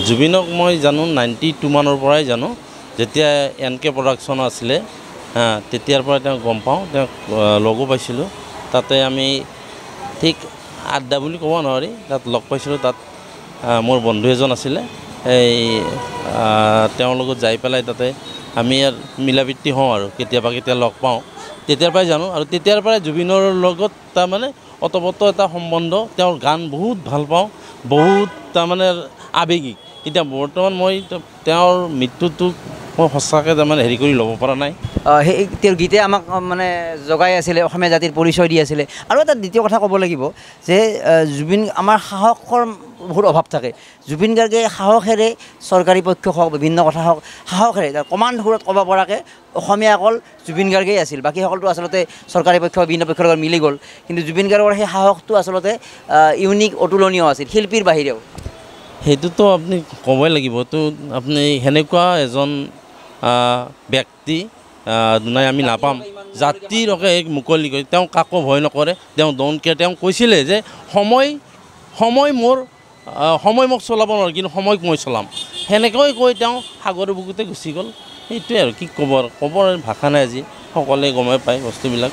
জুবিনক মই জানো 92 মানৰ পৰাই জানো, যেতিয়া NK প্ৰডাকশ্যন আছিলে তেতিয়াৰ পৰা তেওঁক গম পাওঁ, তেওঁক লগো পাইছিলোঁ। তাতে আমি ঠিক আড্ডা বুলি ক'ব নোৱাৰি, তাত লগ পাইছিলোঁ। তাত মোৰ বন্ধু এজন আছিলে, এই তেওঁৰ লগত যাই পেলাই তাতে আমি আৰু মিলাপ্ৰীতি হওঁ আৰু কেতিয়া লগ পাওঁ। তেতিয়াৰ পৰাই জানো আৰু তেতিয়াৰ পৰাই জুবিনৰ লগত তাৰমানে অতপ্ৰত এটা সম্বন্ধ। তেওঁৰ গান বহুত ভাল পাওঁ, বহুত তাৰমানে আৱেগিক। এতিয়া বৰ্তমান মই তেওঁৰ মৃত্যুটোক মই সঁচাকৈ তাৰমানে হেৰি কৰি ল'ব পৰা নাই। সেই তেওঁৰ গীতে আমাক মানে জগাই আছিলে, অসমীয়া জাতিৰ পৰিচয় দি আছিলে। আৰু এটা দ্বিতীয় কথা ক'ব লাগিব যে জুবিন আমাৰ সাহসৰ বহুত অভাৱ থাকে। জুবিন গাৰ্গে সাহসেৰে চৰকাৰী পক্ষ হওক, বিভিন্ন কথা হওক, সাহসেৰে কমাণ্ড সুৰত ক'ব পৰাকৈ অসমীয়া অকল জুবিন গাৰ্গেই আছিল। বাকীসকলতো আচলতে চৰকাৰী পক্ষ বিভিন্ন পক্ষৰ লগত মিলি গ'ল। কিন্তু জুবিন গাৰ্গৰ সেই সাহসটো আচলতে ইউনিক, অতুলনীয় আছিল শিল্পীৰ বাহিৰেও। সেইটোতো আপুনি ক'বই লাগিব। তো আপুনি সেনেকুৱা এজন ব্যক্তি নাই আমি নাপাম, জাতিৰ হকে মুকলি কৰি। তেওঁ কাকো ভয় নকৰে, তেওঁ ডোন্ট কেয়াৰ। তেওঁ কৈছিলে যে সময় মোক চলাব নোৱাৰে, কিন্তু সময়ক মই চলাম। সেনেকৈ কৈ তেওঁ সাগৰৰ বুকুতে গুচি গ'ল। সেইটোৱে আৰু কি ক'ব, ক'বৰ ভাষা নাই আজি। সকলোৱে গমেই পায় বস্তুবিলাক।